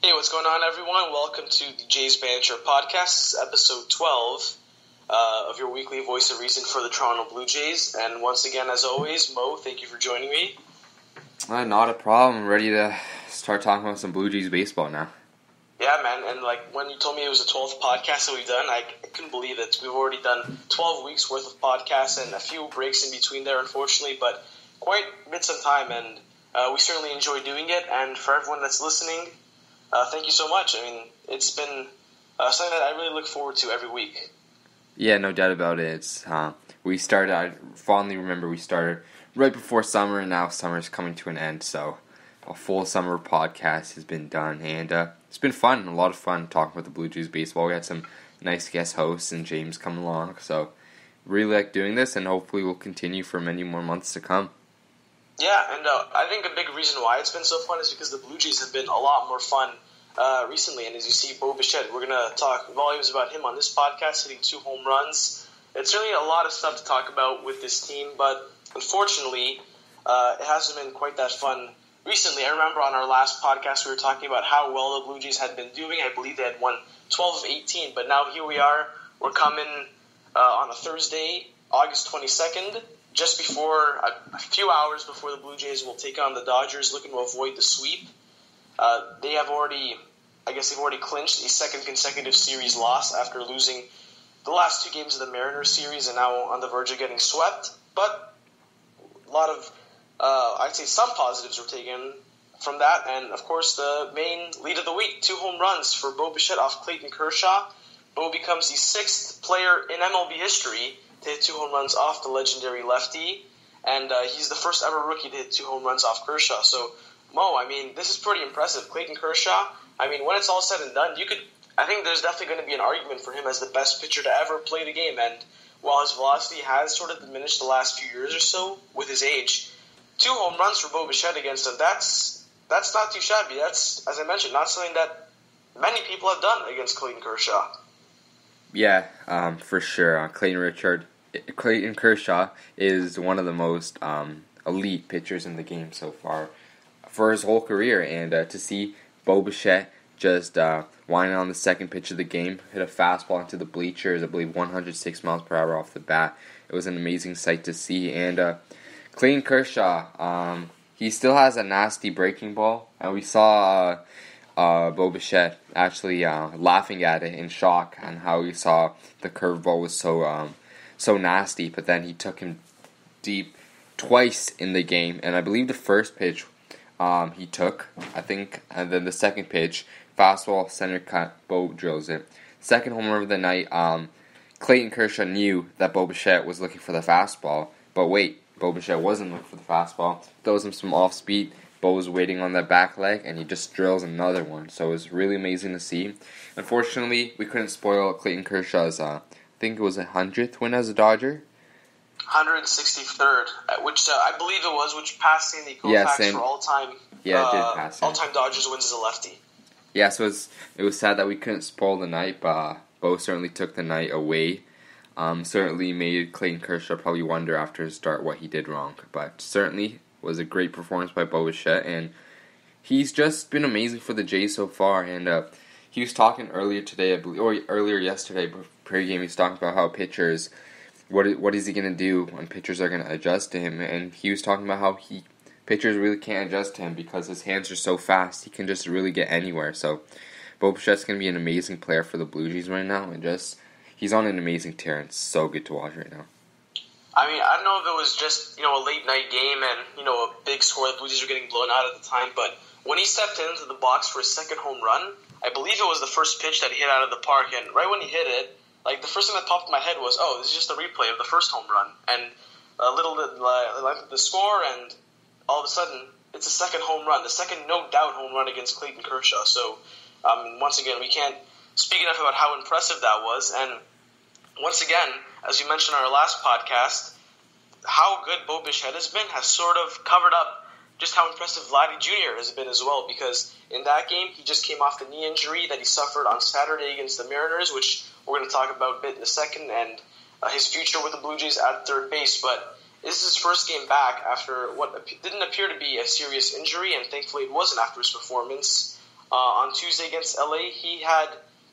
Hey, what's going on, everyone? Welcome to the Jays Banter podcast. This is episode 12 of your weekly voice of reason for the Toronto Blue Jays. And once again, as always, Mo, thank you for joining me. Not a problem. I'm ready to start talking about some Blue Jays baseball now. Yeah, man. And when you told me it was the 12th podcast that we've done, I couldn't believe it. We've already done 12 weeks worth of podcasts and a few breaks in between there, unfortunately, but quite bits of time. And we certainly enjoy doing it. And for everyone that's listening, thank you so much. I mean, it's been something that I really look forward to every week. Yeah, no doubt about it. I fondly remember we started right before summer, and now summer's coming to an end, so a full summer podcast has been done, and it's been fun, a lot of fun talking about the Blue Jays baseball. We had some nice guest hosts and James come along, so really like doing this, and hopefully we'll continue for many more months to come. Yeah, and I think a big reason why it's been so fun is because the Blue Jays have been a lot more fun recently. And as you see, Bo Bichette, we're going to talk volumes about him on this podcast, hitting 2 home runs. It's really a lot of stuff to talk about with this team, but unfortunately, it hasn't been quite that fun recently. I remember on our last podcast, we were talking about how well the Blue Jays had been doing. I believe they had won 12 of 18, but now here we are. We're coming on a Thursday, August 22nd. Just before, a few hours before the Blue Jays will take on the Dodgers, looking to avoid the sweep. They've already clinched a second consecutive series loss after losing the last 2 games of the Mariners series and now on the verge of getting swept. But a lot of, I'd say some positives were taken from that. And, of course, the main lead of the week, 2 home runs for Bo Bichette off Clayton Kershaw. Bo becomes the 6th player in MLB history to hit 2 home runs off the legendary lefty, and he's the first ever rookie to hit 2 home runs off Kershaw. So, Mo, I mean, this is pretty impressive. Clayton Kershaw, I mean, when it's all said and done, I think there's definitely going to be an argument for him as the best pitcher to ever play the game, and while his velocity has sort of diminished the last few years or so with his age, 2 home runs for Bo Bichette against him, that's not too shabby. That's, as I mentioned, not something that many people have done against Clayton Kershaw. Yeah, for sure. Clayton Kershaw is one of the most elite pitchers in the game so far for his whole career, and to see Bo Bichette just winding on the second pitch of the game, hit a fastball into the bleachers, I believe 106 miles per hour off the bat. It was an amazing sight to see, and Clayton Kershaw, he still has a nasty breaking ball, and we saw Bo Bichette actually laughing at it in shock on how he saw the curveball was so nasty, but then he took him deep twice in the game, and I believe the first pitch he took, and then the second pitch, fastball, center cut, Bo drills it. Second home run of the night, Clayton Kershaw knew that Bo Bichette was looking for the fastball, but wait, Bo Bichette wasn't looking for the fastball, throws him some off speed. Bo was waiting on that back leg, and he just drills another one. So it was really amazing to see. Unfortunately, we couldn't spoil Clayton Kershaw's, I think it was 100th win as a Dodger. 163rd, which I believe it was, which passed Sandy Koufax for all-time. Yeah, it did pass him. All-time Dodgers wins as a lefty. Yeah, so it was sad that we couldn't spoil the night, but Bo certainly took the night away. Certainly made Clayton Kershaw probably wonder after his start what he did wrong, but certainly was a great performance by Bo Bichette, and he's just been amazing for the Jays so far. And he was talking earlier today, I believe, or earlier yesterday, pre-game, he was talking about how pitchers, what is he going to do when pitchers are going to adjust to him, and he was talking about how pitchers really can't adjust to him because his hands are so fast, he can just really get anywhere. So Bo Bichette's going to be an amazing player for the Blue Jays right now, and he's on an amazing tear, and it's so good to watch right now. I mean, I don't know if it was just, a late-night game and, a big score. The Blue Jays were getting blown out at the time, but when he stepped into the box for his second home run, I believe it was the first pitch that he hit out of the park, and right when he hit it, the first thing that popped in my head was, this is just a replay of the first home run, and a little bit the score, and all of a sudden, it's a second home run, the second no-doubt home run against Clayton Kershaw. So, once again, we can't speak enough about how impressive that was, and once again, as you mentioned on our last podcast, how good Bo Bichette has been has sort of covered up just how impressive Vladdy Jr. has been as well, because in that game, he just came off the knee injury that he suffered on Saturday against the Mariners, which we're going to talk about a bit in a second, and his future with the Blue Jays at third base. But this is his first game back after what didn't appear to be a serious injury, and thankfully it wasn't after his performance on Tuesday against LA. He had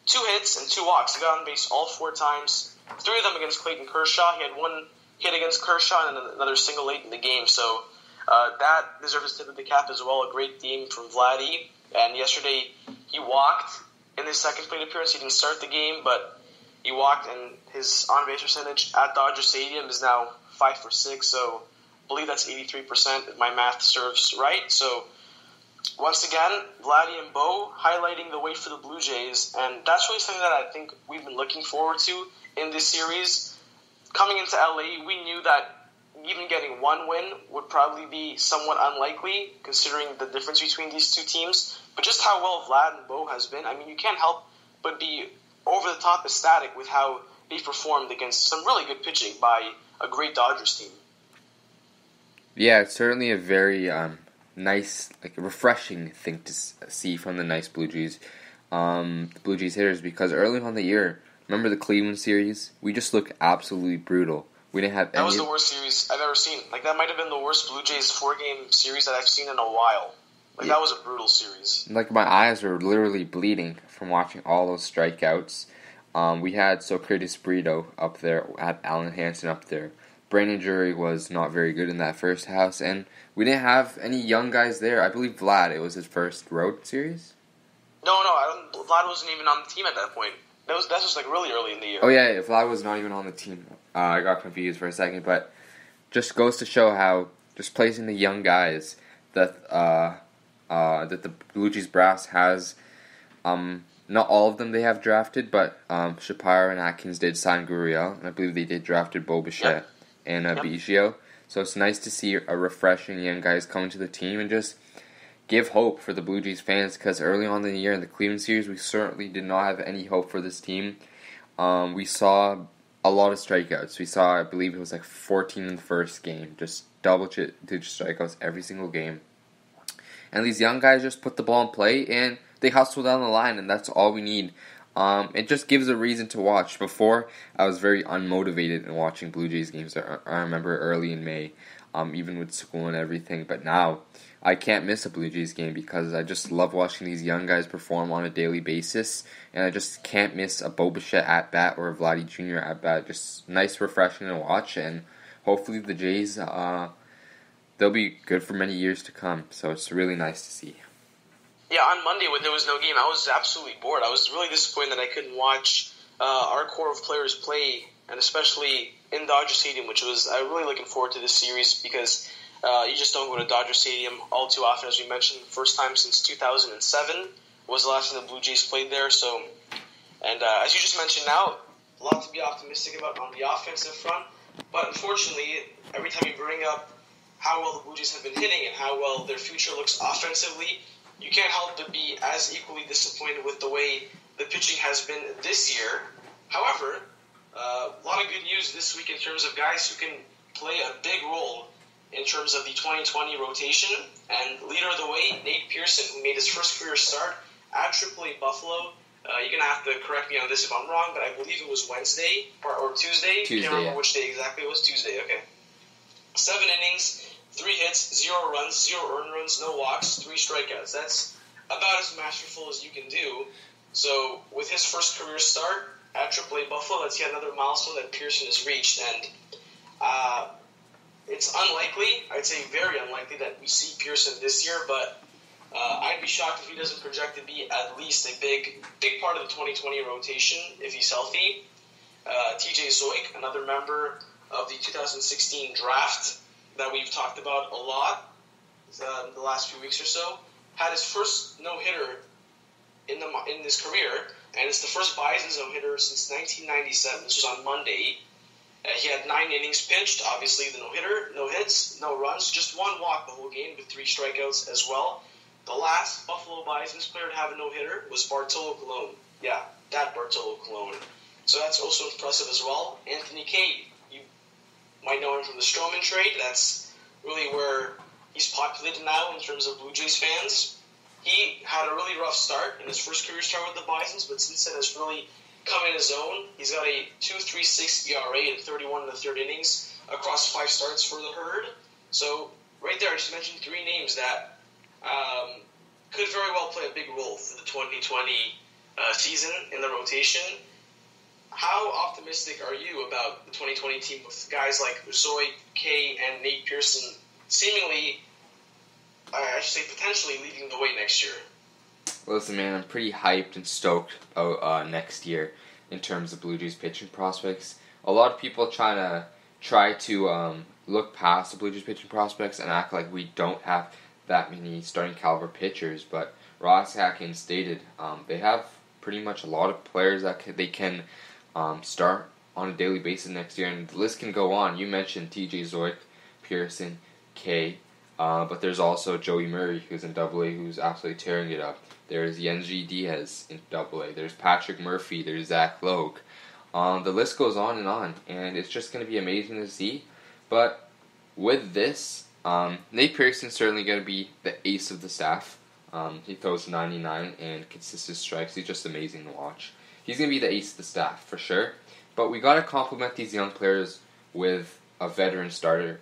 2 hits and 2 walks. He got on base all 4 times, 3 of them against Clayton Kershaw. He had 1 hit against Kershaw and another single late in the game. So that deserves a tip of the cap as well. A great game from Vladdy. And yesterday he walked in his second plate appearance. He didn't start the game, but he walked, and his on-base percentage at Dodger Stadium is now 5 for 6. So I believe that's 83% if my math serves right. So once again, Vladdy and Bo highlighting the way for the Blue Jays, and that's really something that I think we've been looking forward to in this series. Coming into LA, we knew that even getting 1 win would probably be somewhat unlikely, considering the difference between these 2 teams. But just how well Vlad and Bo has been, I mean, you can't help but be over-the-top ecstatic with how they performed against some really good pitching by a great Dodgers team. Yeah, it's certainly a very nice, like refreshing thing to see from the nice Blue Jays, the Blue Jays hitters, because early on in the year, remember the Cleveland series? We just looked absolutely brutal. We didn't have any. That was the worst series I've ever seen. Like, that might have been the worst Blue Jays 4-game series that I've seen in a while. Like, that was a brutal series. Like, my eyes were literally bleeding from watching all those strikeouts. We had Socrates Brito up there, had Alan Hansen up there. Brandon Drury was not very good in that first house, and we didn't have any young guys there. I believe Vlad, it was his first road series? No, Vlad wasn't even on the team at that point. That was like really early in the year. Oh yeah, Vlad was not even on the team. I got confused for a second, but just goes to show how just placing the young guys that that the Blue Jays brass has. Not all of them they have drafted, but Shapiro and Atkins did sign Gurriel, and I believe they did drafted Bo Bichette and Biggio. So it's nice to see a refreshing young guys coming to the team and just give hope for the Blue Jays fans, because early on in the year in the Cleveland series, we certainly did not have any hope for this team. We saw a lot of strikeouts. We saw, I believe it was like 14 in the first game, just double-digit strikeouts every single game. And these young guys just put the ball in play, and they hustle down the line, and that's all we need. It just gives a reason to watch. Before, I was very unmotivated in watching Blue Jays games. I remember early in May, even with school and everything. But now, I can't miss a Blue Jays game because I just love watching these young guys perform on a daily basis. And I just can't miss a Bo Bichette at-bat or a Vladdy Jr. at-bat. Just nice, refreshing to watch. And hopefully the Jays, they'll be good for many years to come. So it's really nice to see. Yeah, on Monday when there was no game, I was absolutely bored. I was really disappointed that I couldn't watch our core of players play, and especially in Dodger Stadium, which was I'm really looking forward to this series because you just don't go to Dodger Stadium all too often. As we mentioned, first time since 2007 was the last time the Blue Jays played there. So, and as you just mentioned now, a lot to be optimistic about on the offensive front. But unfortunately, every time you bring up how well the Blue Jays have been hitting and how well their future looks offensively, you can't help but be as equally disappointed with the way the pitching has been this year. However, a lot of good news this week in terms of guys who can play a big role in terms of the 2020 rotation. And leader of the way, Nate Pearson, who made his first career start at AAA Buffalo. You're going to have to correct me on this if I'm wrong, but I believe it was Wednesday or Tuesday. Tuesday, Can't remember which day exactly it was. Tuesday, okay. 7 innings, 3 hits, 0 runs, 0 earned runs, no walks, 3 strikeouts. That's about as masterful as you can do. So with his first career start at AAA Buffalo, that's yet another milestone that Pearson has reached. And it's unlikely, I'd say very unlikely, that we see Pearson this year, but I'd be shocked if he doesn't project to be at least a big part of the 2020 rotation if he's healthy. TJ Zoik, another member of the 2016 draft that we've talked about a lot in the last few weeks or so, had his first no-hitter in his career, and it's the first Bisons no-hitter since 1997. This was on Monday. He had 9 innings pitched, obviously the no-hitter, no hits, no runs, just 1 walk the whole game with 3 strikeouts as well. The last Buffalo Bisons player to have a no-hitter was Bartolo Colon. Yeah, that Bartolo Colon. So that's also impressive as well. Anthony Cade, you might know him from the Stroman trade. That's really where he's populated now in terms of Blue Jays fans. He had a really rough start in his first career start with the Bisons, but since then has really come in his own. He's got a 2.36 ERA in 31 1/3 innings across 5 starts for the Herd. So right there, I just mentioned 3 names that could very well play a big role for the 2020 season in the rotation. How optimistic are you about the 2020 team with guys like Zoe, Kay, and Nate Pearson seemingly, I should say potentially leading the way next year? Listen, man, I'm pretty hyped and stoked about next year in terms of Blue Jays pitching prospects. A lot of people try to look past the Blue Jays pitching prospects and act like we don't have that many starting caliber pitchers, but Ross Atkins stated they have pretty much a lot of players that they can start on a daily basis next year, and the list can go on. You mentioned TJ Zoik, Pearson, Kay, but there's also Joey Murray, who's in AA, who's absolutely tearing it up. There's Yenji Diaz in AA. There's Patrick Murphy. There's Zach Logue. The list goes on, and it's just going to be amazing to see. But with this, Nate Pearson's certainly going to be the ace of the staff. He throws 99 and consistent strikes. He's just amazing to watch. He's going to be the ace of the staff, for sure. But we got to complement these young players with a veteran starter.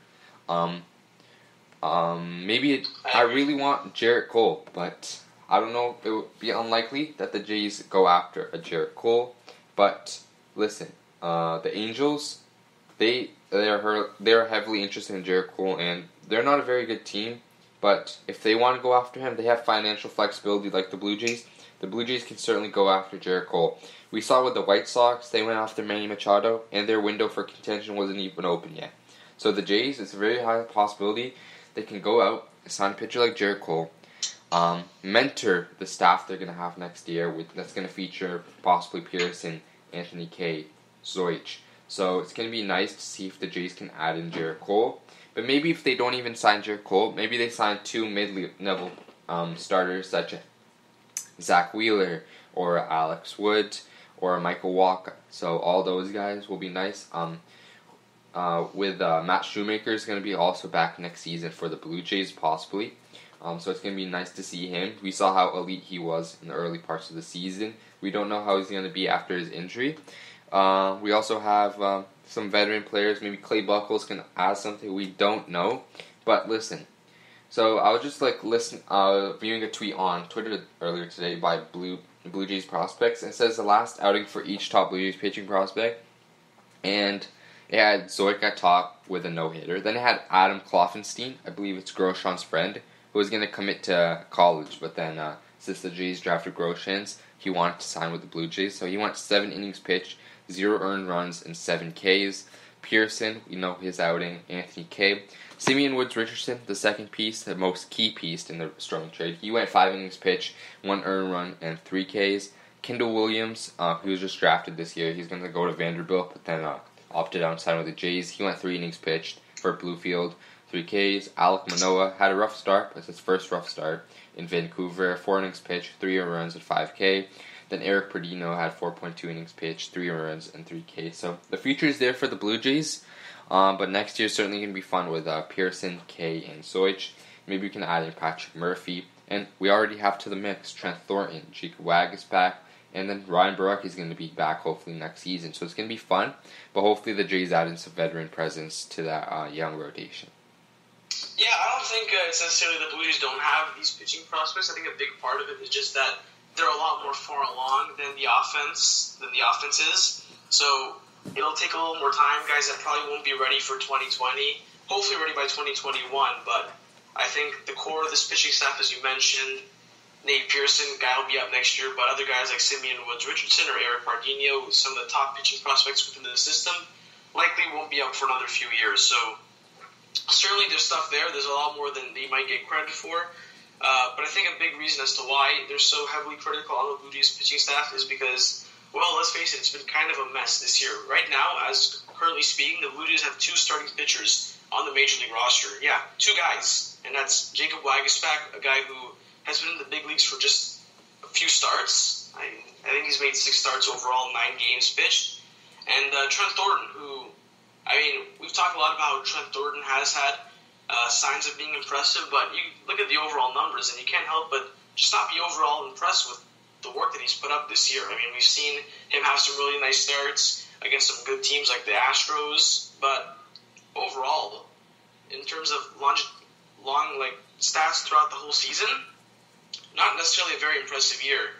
Maybe I really want Jarrett Cole, but I don't know. It would be unlikely that the Jays go after a Jarrett Cole. But listen, the Angels, they're heavily interested in Jarrett Cole, and they're not a very good team. But if they want to go after him, they have financial flexibility like the Blue Jays. The Blue Jays can certainly go after Jarrett Cole. We saw with the White Sox, they went after Manny Machado, and their window for contention wasn't even open yet. So the Jays, it's a very high possibility they can go out, sign a pitcher like Jarrett Cole, mentor the staff they're going to have next year, that's going to feature possibly Pearson, Anthony Kay, Zoich. So it's going to be nice to see if the Jays can add in Jarrett Cole. But maybe if they don't even sign Jarrett Cole, maybe they sign two mid-level starters such as Zach Wheeler or Alex Wood or Michael Walker. So all those guys will be nice. With Matt Shoemaker is going to be also back next season for the Blue Jays possibly. So it's going to be nice to see him. We saw how elite he was in the early parts of the season. We don't know how he's going to be after his injury. We also have some veteran players. Maybe Clay Buchholz can add something. We don't know. But listen. So I was just viewing a tweet on Twitter earlier today by Blue Jays prospects. And it says the last outing for each top Blue Jays pitching prospect. And it had Zoik at top with a no-hitter. Then it had Adam Kloffenstein, I believe it's Groshon's friend, who was going to commit to college. But then since the Jays drafted Groshans, he wanted to sign with the Blue Jays. So he went 7 innings pitched, 0 earned runs, and 7 Ks. Pearson, we know his outing. Anthony Kay. Simeon Woods Richardson, the second piece, the most key piece in the Stroman trade. He went 5 innings pitched, 1 earned run, and 3 Ks. Kendall Williams, who was just drafted this year, he's going to go to Vanderbilt, but then opted out and signed with the Jays. He went 3 innings pitched for Bluefield, 3 Ks. Alek Manoah had a rough start, but it's his first rough start in Vancouver. 4 innings pitched, 3 earned runs, and 5 K. Then Eric Perdino had 4.2 innings pitched, 3 earned runs, and 3 K. So the future is there for the Blue Jays. But next year is certainly going to be fun with Pearson, Kay, and Zoich. Maybe we can add in Patrick Murphy. And we already have to the mix Trent Thornton, Jacob Wag is back, and then Ryan Baruch is going to be back hopefully next season. So it's going to be fun, but hopefully the Jays add in some veteran presence to that young rotation. Yeah, I don't think it's necessarily the Blue Jays don't have these pitching prospects. I think a big part of it is just that they're a lot more far along than the offense is. So it'll take a little more time. Guys that probably won't be ready for 2020, hopefully ready by 2021. But I think the core of this pitching staff, as you mentioned, Nate Pearson, guy will be up next year, but other guys like Simeon Woods Richardson or Eric Pardinho, some of the top pitching prospects within the system, likely won't be up for another few years. So certainly there's stuff there. There's a lot more than they might get credit for. But I think a big reason as to why they're so heavily critical on the Blue Jays pitching staff is because, well, let's face it, it's been kind of a mess this year. Right now, as currently speaking, the Blue Jays have 2 starting pitchers on the Major League roster. Yeah, 2 guys. And that's Jacob Waguespack, a guy who has been in the big leagues for just a few starts. I think he's made 6 starts overall, 9 games pitched. And Trent Thornton, who, we've talked a lot about how Trent Thornton has had signs of being impressive, but you look at the overall numbers and you can't help but just not be overall impressed with the work that he's put up this year. We've seen him have some really nice starts against some good teams like the Astros, but overall, in terms of long stats throughout the whole season, not necessarily a very impressive year.